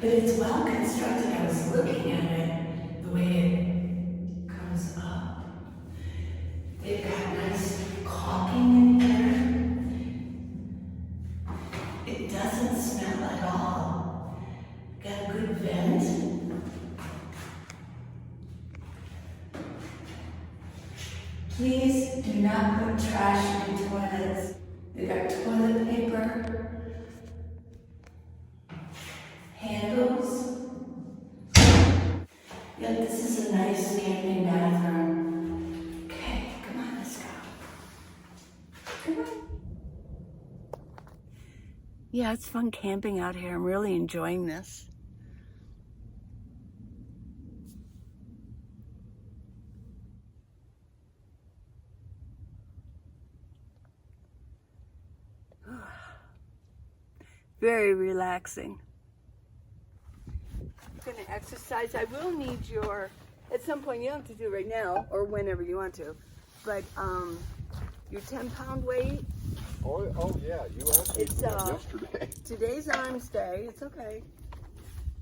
But it's well constructed. I was looking at it, the way it comes up. They've got nice caulking in here. It doesn't smell at all. Got a good vent. Please do not put trash in toilets. They got toilet paper, handles. Yeah, this is a nice standing bathroom. Okay, come on, let's go. Come on. Yeah, it's fun camping out here. I'm really enjoying this. Very relaxing. I'm going to exercise. I will need your, at some point, you don't have to do it right now or whenever you want to, but your 10-pound weight. Oh yeah, you asked me yesterday. Today's Arms Day. It's okay.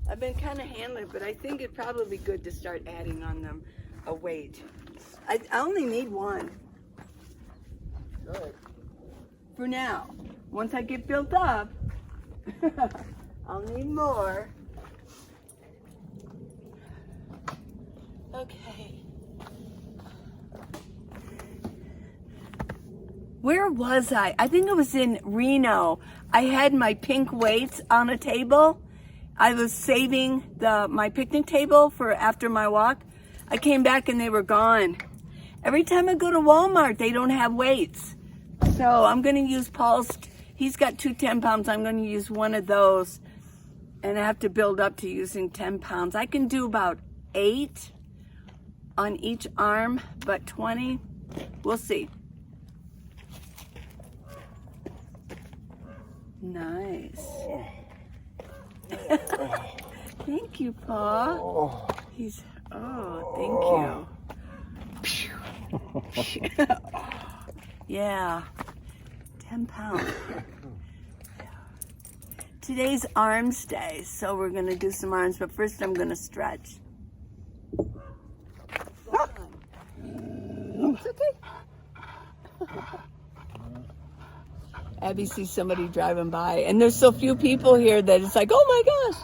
I've been kind of handling it, but I think it'd probably be good to start adding on them a weight. I only need one. Right. For now. Once I get built up, I'll need more. Okay. Where was I? I think it was in Reno. I had my pink weights on a table. I was saving my picnic table for after my walk. I came back and they were gone. Every time I go to Walmart, they don't have weights. So I'm going to use Paul's. He's got 2 10-pounds. I'm going to use one of those. And I have to build up to using 10 pounds. I can do about 8 on each arm, but 20, we'll see. Nice. Thank you, Paul. He's, thank you. Yeah, 10 pounds. Today's Arms Day, so we're going to do some arms, but first I'm going to stretch. It's okay. Abby sees somebody driving by, and there's so few people here that it's like, oh my gosh.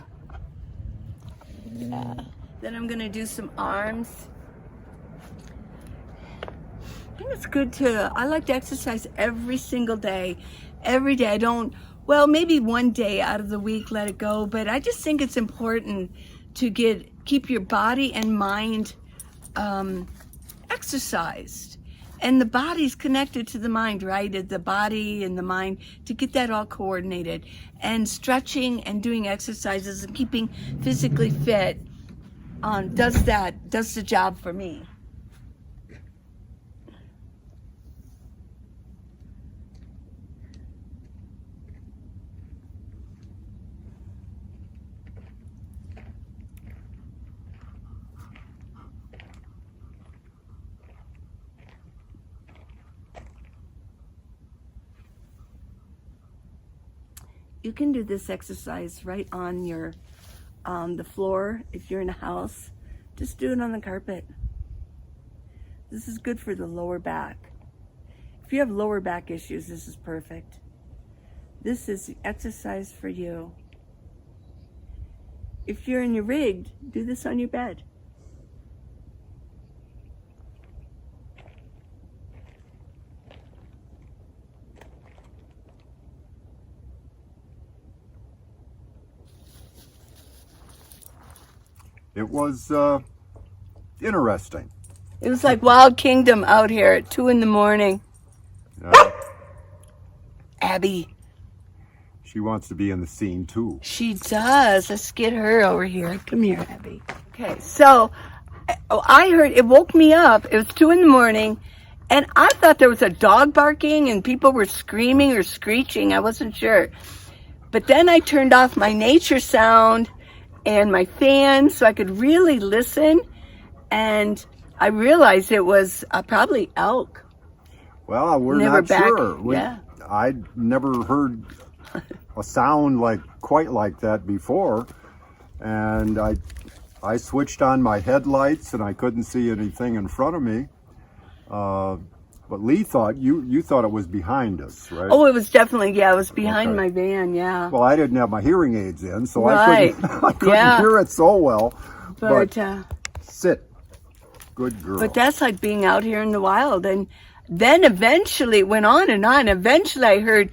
Yeah. Then I'm going to do some arms. I think it's good I like to exercise every single day. Every day. I don't, well, maybe one day out of the week, let it go. But I just think it's important to keep your body and mind exercised. And the body's connected to the mind, right? The body and the mind, to get that all coordinated. And stretching and doing exercises and keeping physically fit does the job for me. You can do this exercise right on the floor if you're in a house. Just do it on the carpet. This is good for the lower back. If you have lower back issues, this is perfect. This is the exercise for you. If you're in your rig, do this on your bed. It was interesting. It was like Wild Kingdom out here at 2 a.m. Abby. She wants to be in the scene too. She does. Let's get her over here. Come here, Abby. Okay, so I heard, it woke me up. It was 2 a.m. and I thought there was a dog barking and people were screaming or screeching. I wasn't sure. But then I turned off my nature sound and my fan so I could really listen, and I realized it was probably elk. Well, we're not sure. Yeah. I'd never heard a sound quite like that before. and I switched on my headlights, and I couldn't see anything in front of me. But Lee thought you thought it was behind us, right? Oh, it was definitely, it was behind Okay. my van, yeah. Well, I didn't have my hearing aids in, so Right. I couldn't hear it so well. But Sit. Good girl. But that's like being out here in the wild. And then eventually it went on and on. Eventually I heard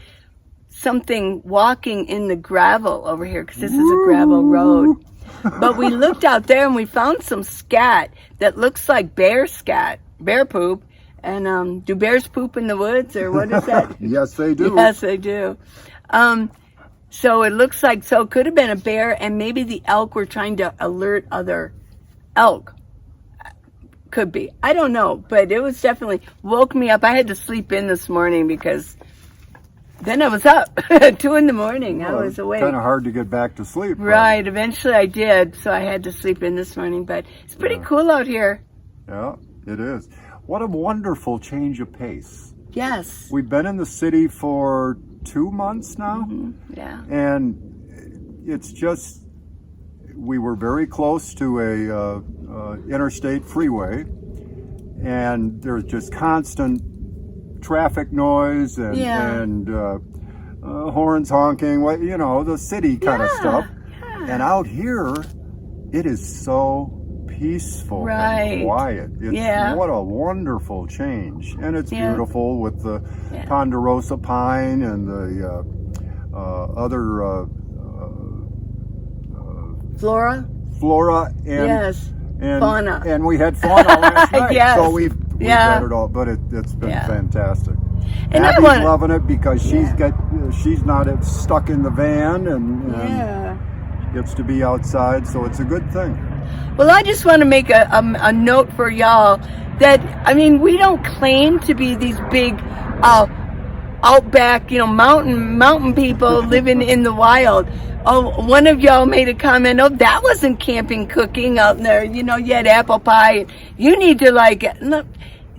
something walking in the gravel over here, because this is a gravel road. But we looked out there and we found some scat that looks like bear scat, bear poop. And do bears poop in the woods, or what is that? Yes, they do. Yes, they do. So it looks like, so it could have been a bear, and maybe the elk were trying to alert other elk. Could be. I don't know, but it was definitely woke me up. I had to sleep in this morning because then I was up 2 a.m. I was awake. Kind of hard to get back to sleep. Right. Eventually I did, so I had to sleep in this morning, but it's pretty cool out here. Yeah, it is. What a wonderful change of pace. Yes. We've been in the city for 2 months now. Mm-hmm. Yeah. And it's just, we were very close to a interstate freeway, and there's just constant traffic noise and horns honking, the city kind of stuff. Yeah. And out here, it is so peaceful and quiet. It's what a wonderful change. And it's beautiful with the ponderosa pine and the other flora and fauna. And we had fauna last night. Yes. So we've got it all, but it's been fantastic. And Abby's loving it because she's not stuck in the van and gets to be outside, so it's a good thing. Well, I just want to make a note for y'all that, I mean, we don't claim to be these big outback, mountain people living in the wild. Oh, one of y'all made a comment, oh, that wasn't camping cooking out there. You had apple pie. You need to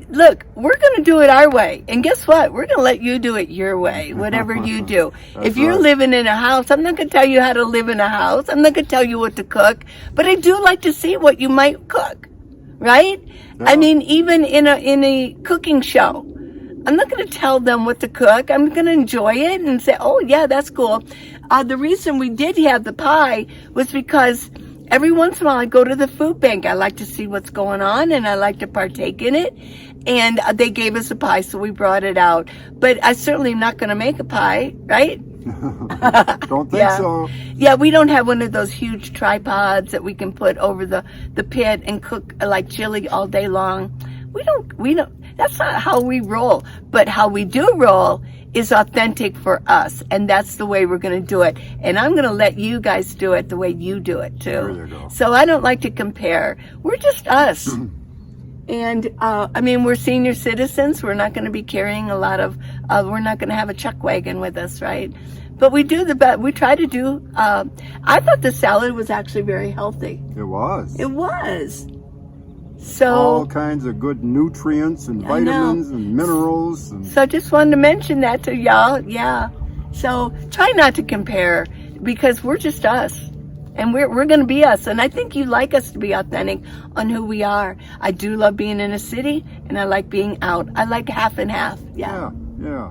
look, we're going to do it our way. And guess what? We're going to let you do it your way, whatever you do. If you're living in a house, I'm not going to tell you how to live in a house. I'm not going to tell you what to cook. But I do like to see what you might cook, right? Yeah. I mean, even in a cooking show, I'm not going to tell them what to cook. I'm going to enjoy it and say, oh, yeah, that's cool. The reason we did have the pie was because every once in a while I go to the food bank. I like to see what's going on, and I like to partake in it. And they gave us a pie, so we brought it out. But I certainly am not going to make a pie, right? Don't think so. Yeah, we don't have one of those huge tripods that we can put over the pit and cook like chili all day long. We don't, that's not how we roll. But how we do roll is authentic for us. And that's the way we're going to do it. And I'm going to let you guys do it the way you do it, too. There you go. So I don't like to compare. We're just us. And, I mean, we're senior citizens. We're not going to be carrying a lot of, we're not going to have a chuck wagon with us, right? But we do the best. We try to do, I thought the salad was actually very healthy. It was. It was. So all kinds of good nutrients and vitamins and minerals. And so I just wanted to mention that to y'all. Yeah. So try not to compare, because we're just us. And we're going to be us. And I think you like us to be authentic on who we are. I do love being in a city, and I like being out. I like half and half. Yeah. Yeah.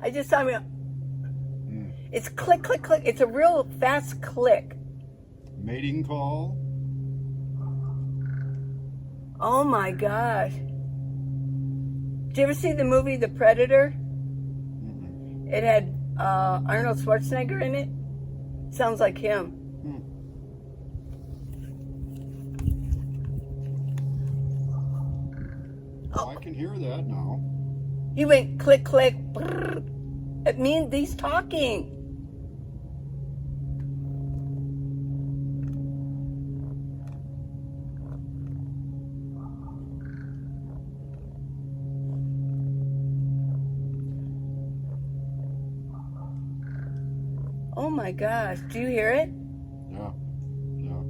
I just saw it's click, click, click. It's a real fast click. Mating call. Oh my gosh. Did you ever see the movie The Predator? It had Arnold Schwarzenegger in it. Sounds like him. Oh, I can hear that now. He went click, click. Brrr. It means he's talking. Oh my gosh, do you hear it? Yeah. Yeah.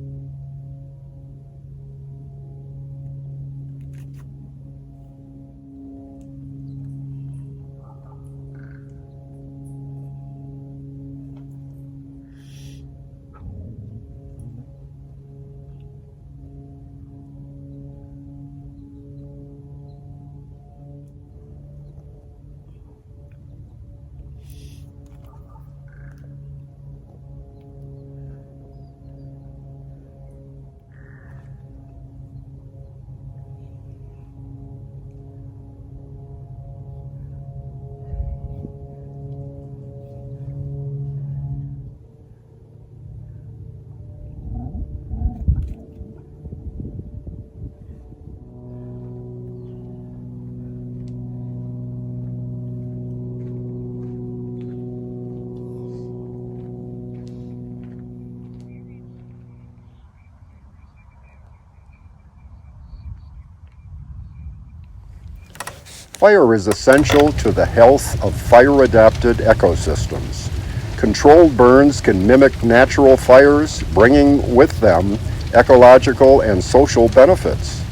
Fire is essential to the health of fire-adapted ecosystems. Controlled burns can mimic natural fires, bringing with them ecological and social benefits.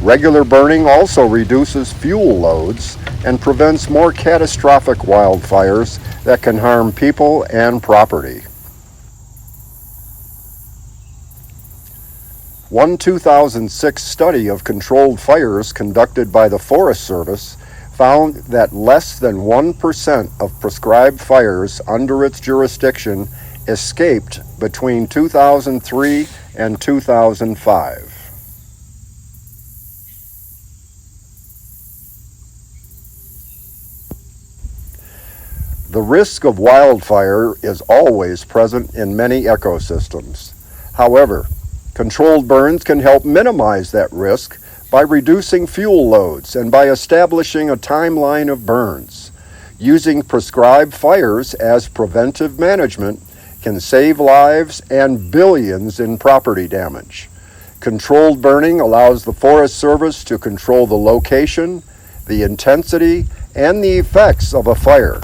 Regular burning also reduces fuel loads and prevents more catastrophic wildfires that can harm people and property. One 2006 study of controlled fires conducted by the Forest Service found that less than 1% of prescribed fires under its jurisdiction escaped between 2003 and 2005. The risk of wildfire is always present in many ecosystems. However, controlled burns can help minimize that risk by reducing fuel loads and by establishing a timeline of burns. Using prescribed fires as preventive management can save lives and billions in property damage. Controlled burning allows the Forest Service to control the location, the intensity, and the effects of a fire.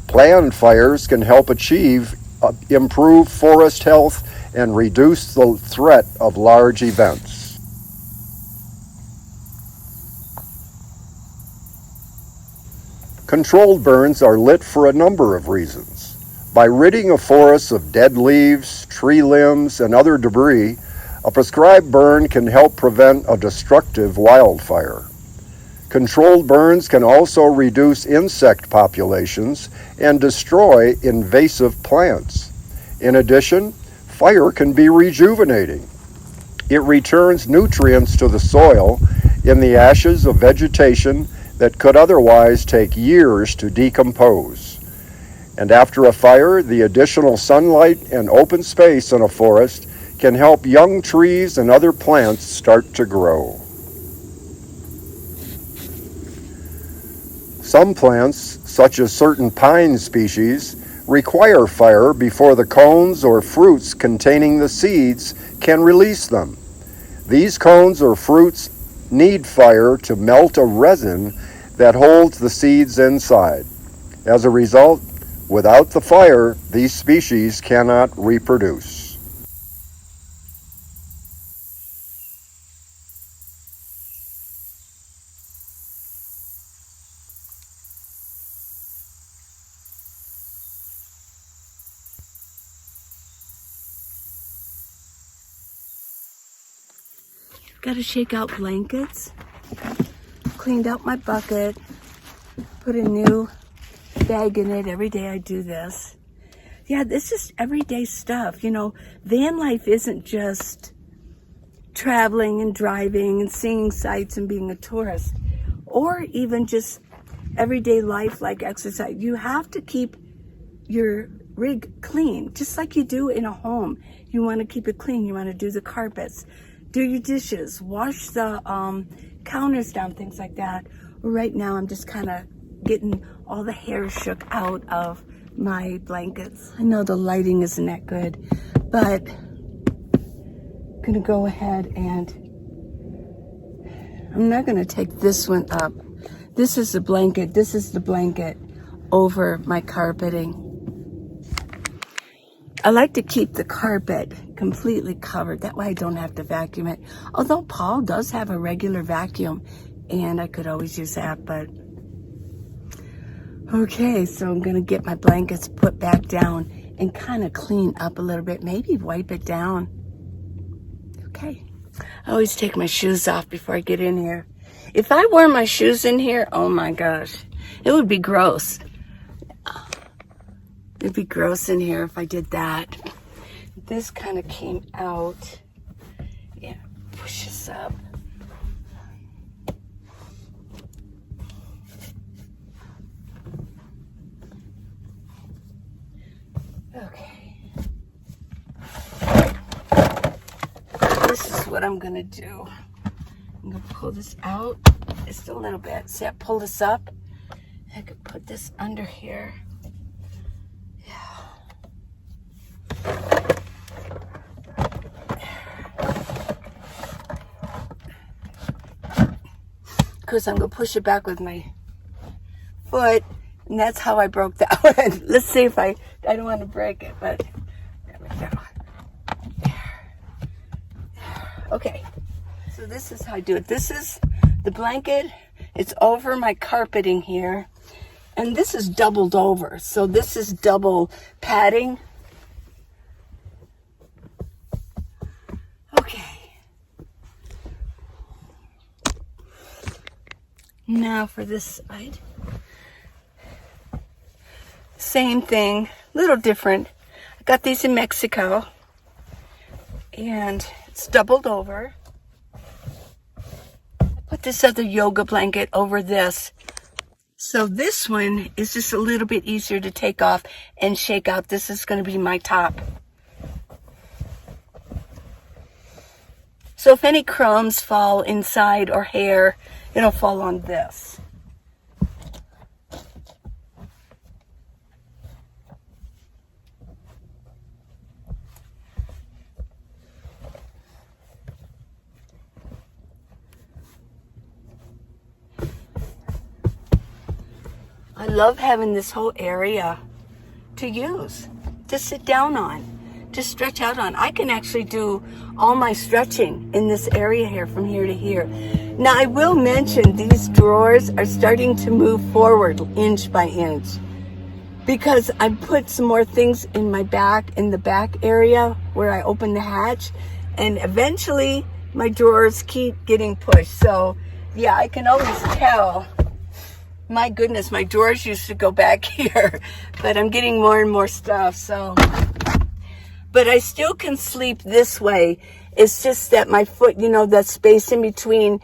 Planned fires can help achieve improved forest health and reduce the threat of large events. Controlled burns are lit for a number of reasons. By ridding a forest of dead leaves, tree limbs, and other debris, a prescribed burn can help prevent a destructive wildfire. Controlled burns can also reduce insect populations and destroy invasive plants. In addition, fire can be rejuvenating. It returns nutrients to the soil in the ashes of vegetation that could otherwise take years to decompose. And after a fire, the additional sunlight and open space in a forest can help young trees and other plants start to grow. Some plants, such as certain pine species, require fire before the cones or fruits containing the seeds can release them. These cones or fruits need fire to melt a resin that holds the seeds inside. As a result, without the fire, these species cannot reproduce. Got to shake out blankets. Cleaned out my bucket. Put a new bag in it. Every day I do this. Yeah, this is everyday stuff. You know, van life isn't just traveling and driving and seeing sights and being a tourist, or even just everyday life like exercise. You have to keep your rig clean, just like you do in a home. You want to keep it clean. You want to do the carpets, do your dishes, wash the counters down, things like that. Right now, I'm just kind of getting all the hair shook out of my blankets. I know the lighting isn't that good, but I'm gonna go ahead and I'm not gonna take this one up. This is the blanket. This is the blanket over my carpeting. I like to keep the carpet completely covered. That way I don't have to vacuum it. Although Paul does have a regular vacuum and I could always use that, but okay, so I'm gonna get my blankets put back down and kind of clean up a little bit, maybe wipe it down. Okay, I always take my shoes off before I get in here. If I wore my shoes in here, oh my gosh, it would be gross. It'd be gross in here if I did that. This kind of came out. Yeah, push this up. Okay. This is what I'm gonna do. I'm gonna pull this out just a little bit. See, I pull this up. I could put this under here. Because I'm going to push it back with my foot, and that's how I broke that one. Let's see if I don't want to break it, but there we go. Okay, so this is how I do it. This is the blanket. It's over my carpeting here, and this is doubled over. So this is double padding. Okay. Now for this side. Same thing, little different. I got these in Mexico and it's doubled over. I put this other yoga blanket over this. So this one is just a little bit easier to take off and shake out. This is going to be my top. So if any crumbs fall inside or hair, it'll fall on this. I love having this whole area to use, to sit down on, to stretch out on. I can actually do all my stretching in this area here from here to here. Now I will mention these drawers are starting to move forward inch by inch because I put some more things in my back, in the back area where I open the hatch, and eventually my drawers keep getting pushed. So yeah, I can always tell. My goodness, my drawers used to go back here, but I'm getting more and more stuff, so. But I still can sleep this way. It's just that my foot, you know, the space in between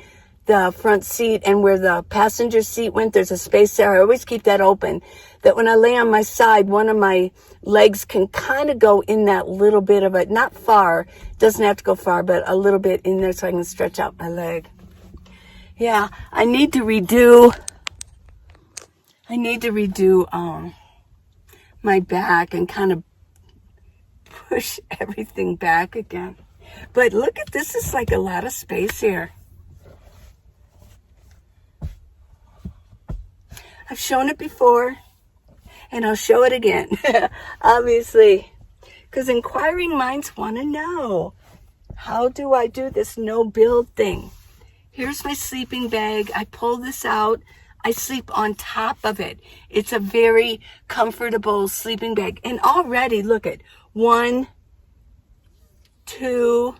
the front seat and where the passenger seat went, there's a space there. I always keep that open. That when I lay on my side, one of my legs can kind of go in that little bit of it. Not far, doesn't have to go far, but a little bit in there so I can stretch out my leg. Yeah, I need to redo my back and kind of push everything back again. But look at this, is like a lot of space here. I've shown it before and I'll show it again, obviously, because inquiring minds want to know, how do I do this no build thing? Here's my sleeping bag. I pull this out. I sleep on top of it. It's a very comfortable sleeping bag. And already, look at 1, 2,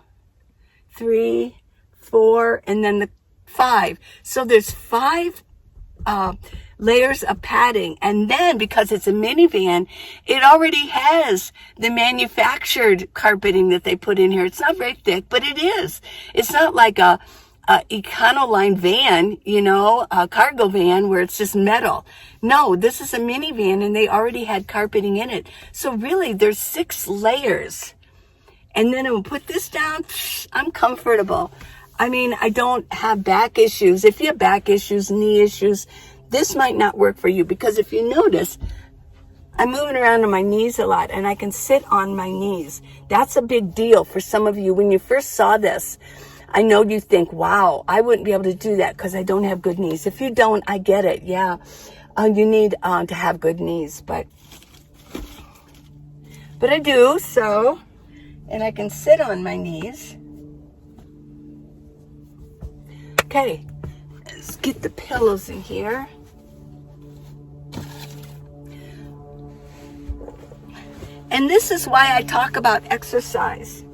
3, 4, and then the 5. So there's 5 layers of padding. And then because it's a minivan, it already has the manufactured carpeting that they put in here. It's not very thick, but it is. It's not like a Econoline van, you know, a cargo van where it's just metal. No, this is a minivan and they already had carpeting in it. So really there's 6 layers. And then I will put this down. I'm comfortable. I mean, I don't have back issues. If you have back issues, knee issues, this might not work for you, because if you notice, I'm moving around on my knees a lot and I can sit on my knees. That's a big deal for some of you. When you first saw this, I know you think, wow, I wouldn't be able to do that because I don't have good knees. If you don't, I get it. Yeah, you need to have good knees, but I do, so, and I can sit on my knees. Okay, let's get the pillows in here. And this is why I talk about exercise.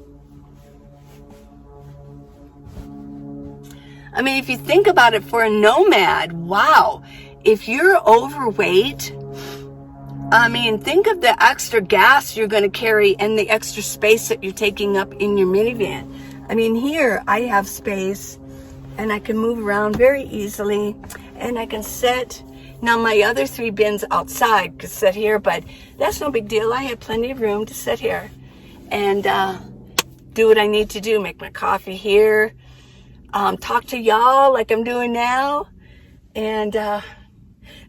I mean, if you think about it, for a nomad, wow, if you're overweight, I mean, think of the extra gas you're going to carry and the extra space that you're taking up in your minivan. I mean, here I have space and I can move around very easily, and I can sit. Now, my other 3 bins outside could sit here, but that's no big deal. I have plenty of room to sit here and do what I need to do. Make my coffee here, talk to y'all like I'm doing now. And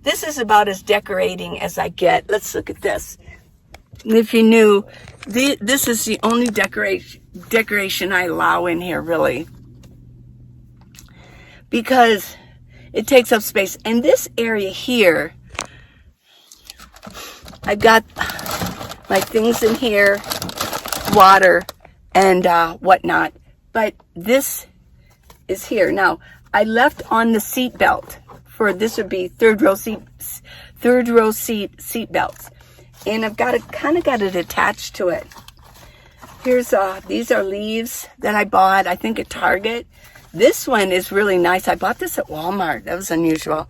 this is about as decorating as I get. Let's look at this. If you knew, this is the only decoration I allow in here, really, because it takes up space. And this area here, I've got my things in here, water and whatnot. But this is here. Now, I left on the seat belt for, this would be third row seat belts. And I've got it, kind of got it attached to it. Here's, these are leaves that I bought, I think at Target. This one is really nice. I bought this at Walmart. That was unusual.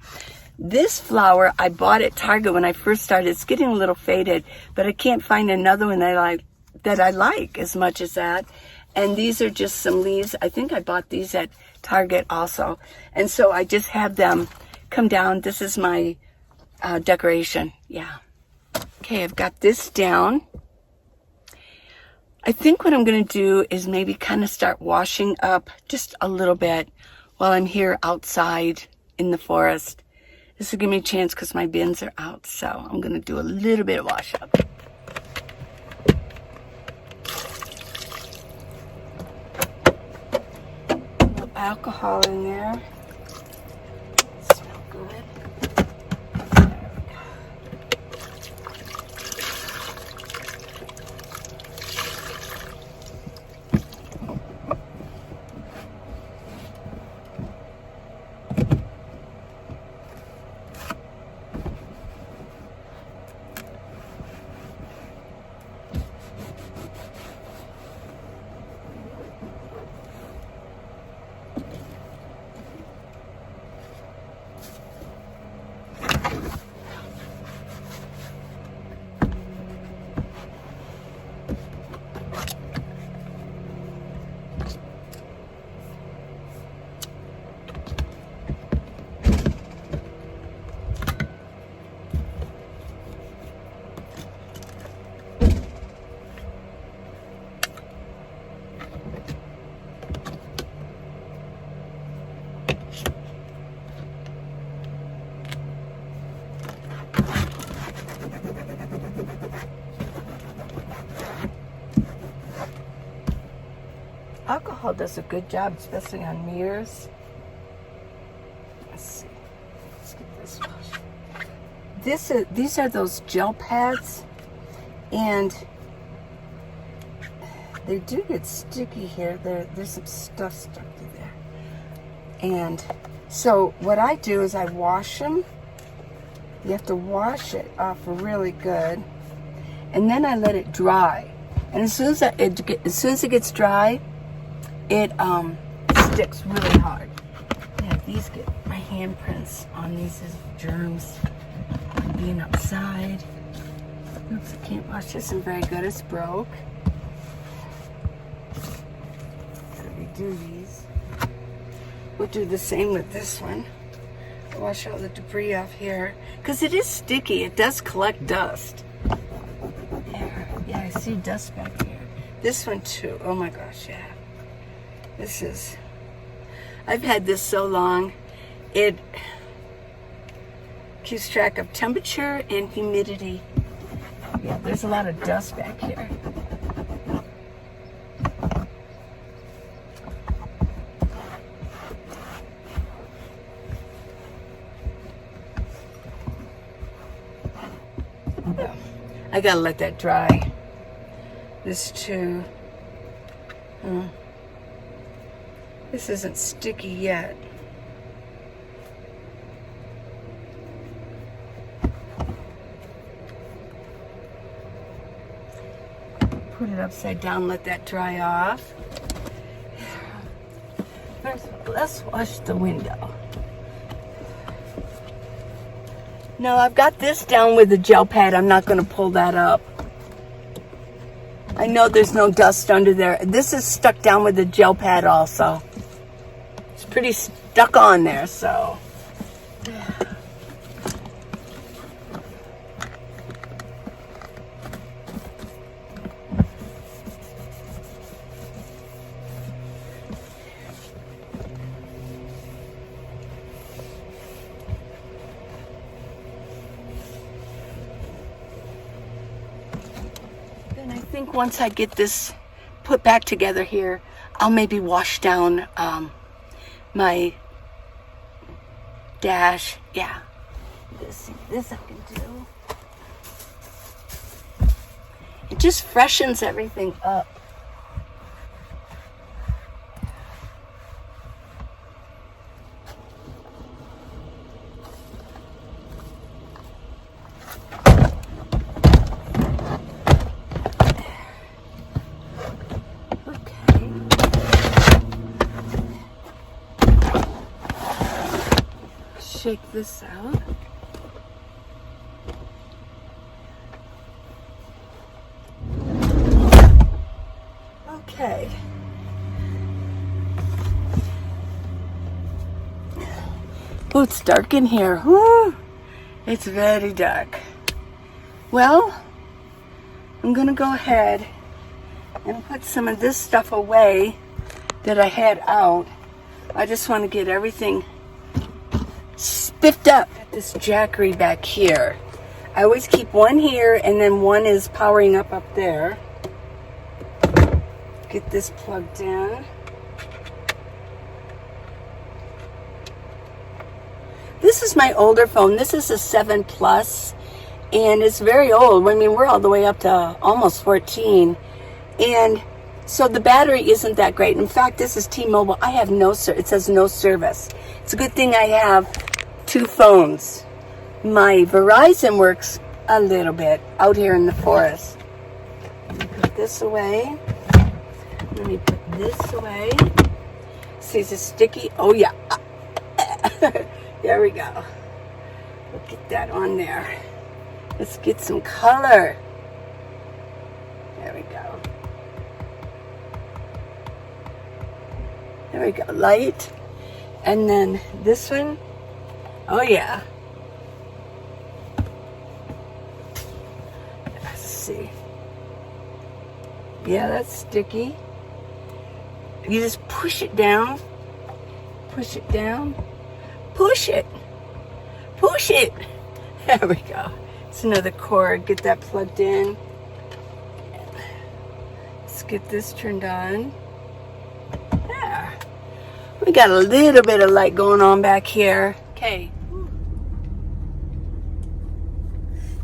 This flower I bought at Target when I first started. It's getting a little faded, but I can't find another one that I like as much as that. And these are just some leaves. I think I bought these at Target also. And so I just have them come down. This is my decoration. Yeah. Okay, I've got this down. I think what I'm going to do is maybe kind of start washing up just a little bit while I'm here outside in the forest. This will give me a chance because my bins are out, so I'm going to do a little bit of wash up. A little alcohol in there. Smell good. Alcohol does a good job, especially on mirrors. Let's see. Let's get this washed. These are those gel pads, and they do get sticky here. There's some stuff stuck to there. And so what I do is I wash them. You have to wash it off really good, and then I let it dry. And as soon as it gets dry, it sticks really hard. Yeah, these get my handprints on these as germs being outside. Oops, I can't wash this in very good. It's broke. Gotta redo these. We'll do the same with this one. Wash all the debris off here. Because it is sticky. It does collect dust. There. Yeah, I see dust back here. This one too. Oh my gosh, yeah. This is... I've had this so long. It keeps track of temperature and humidity. Yeah, there's a lot of dust back here. I gotta let that dry. This too. This isn't sticky yet. Put it upside down, let that dry off. First, let's wash the window. No, I've got this down with a gel pad. I'm not going to pull that up. I know there's no dust under there. This is stuck down with a gel pad also. It's pretty stuck on there, so. And I think once I get this put back together here, I'll maybe wash down my dash. Yeah, this I can do. It just freshens everything up. Shake this out. Okay. Oh, it's dark in here. Whew. It's very dark. Well, I'm gonna go ahead and put some of this stuff away that I had out. I just want to get everything spiffed up. This jackery back here. I always keep one here and then one is powering up there. Get this plugged in. This is my older phone. This is a 7 Plus and it's very old. I mean, we're all the way up to almost 14 and so the battery isn't that great. In fact, this is T-Mobile. I have it says no service. It's a good thing I have 2 phones. My Verizon works a little bit out here in the forest. Let me put this away. Let me put this away. See, it's sticky. Oh yeah. There we go. We'll get that on there. Let's get some color. There we go. There we go. Light. And then this one. Oh yeah. Let's see. Yeah, that's sticky. You just push it down. Push it down. Push it. Push it. There we go. It's another cord. Get that plugged in. Let's get this turned on. There. We got a little bit of light going on back here. Okay.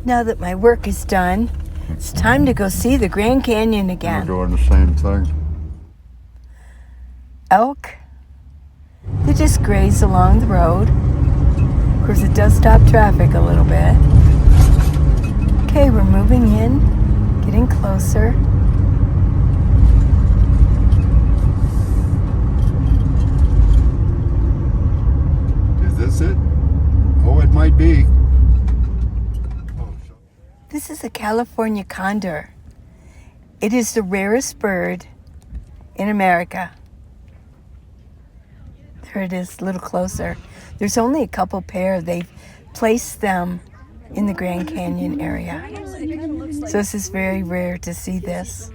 Now that my work is done, it's time to go see the Grand Canyon again. We're doing the same thing. Elk, they just graze along the road. Of course, it does stop traffic a little bit. Okay, we're moving in, getting closer. Is this it? Oh, it might be. This is a California condor. It is the rarest bird in America. There it is, a little closer. There's only a couple pair. They've placed them in the Grand Canyon area. So this is very rare to see this.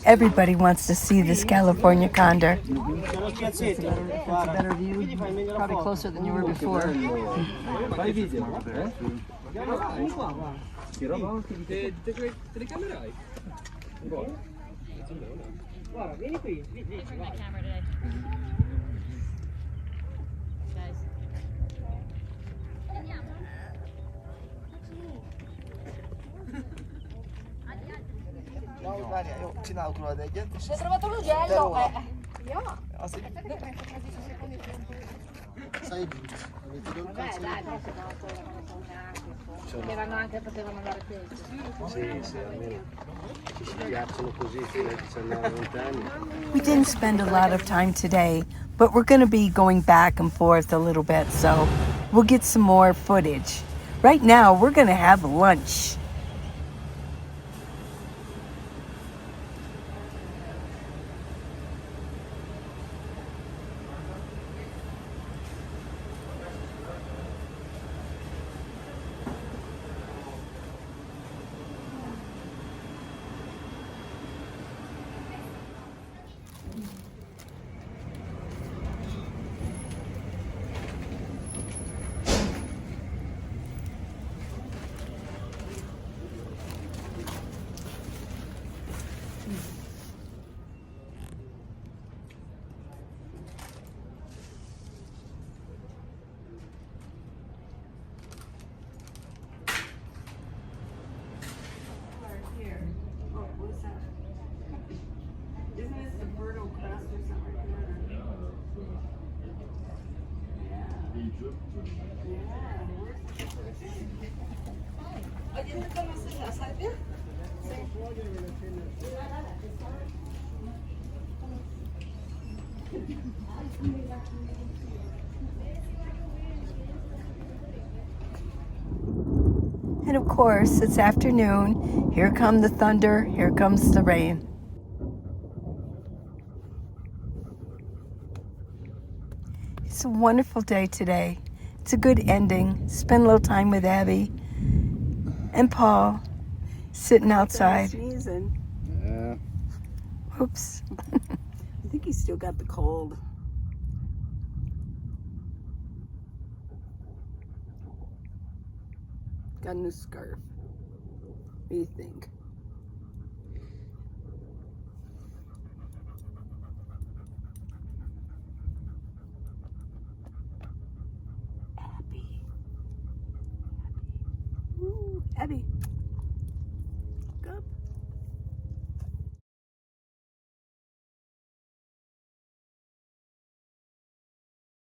Everybody wants to see this California condor. It's a better view, probably closer than you were before. Hai trovato l'ugello? Sai, avete due cazzo Potevano andare peggio. Sì, almeno ci si piacciono così fino a 19-20 anni. We didn't spend a lot of time today, but we're going to be going back and forth a little bit, so we'll get some more footage. Right now, we're going to have lunch. And of course, it's afternoon. Here come the thunder, here comes the rain. It's a wonderful day today. It's a good ending. Spend a little time with Abby and Paul sitting outside. Yeah. Oops. I think he's still got the cold. Got a new scarf. What do you think? Abby. Ooh, Abby.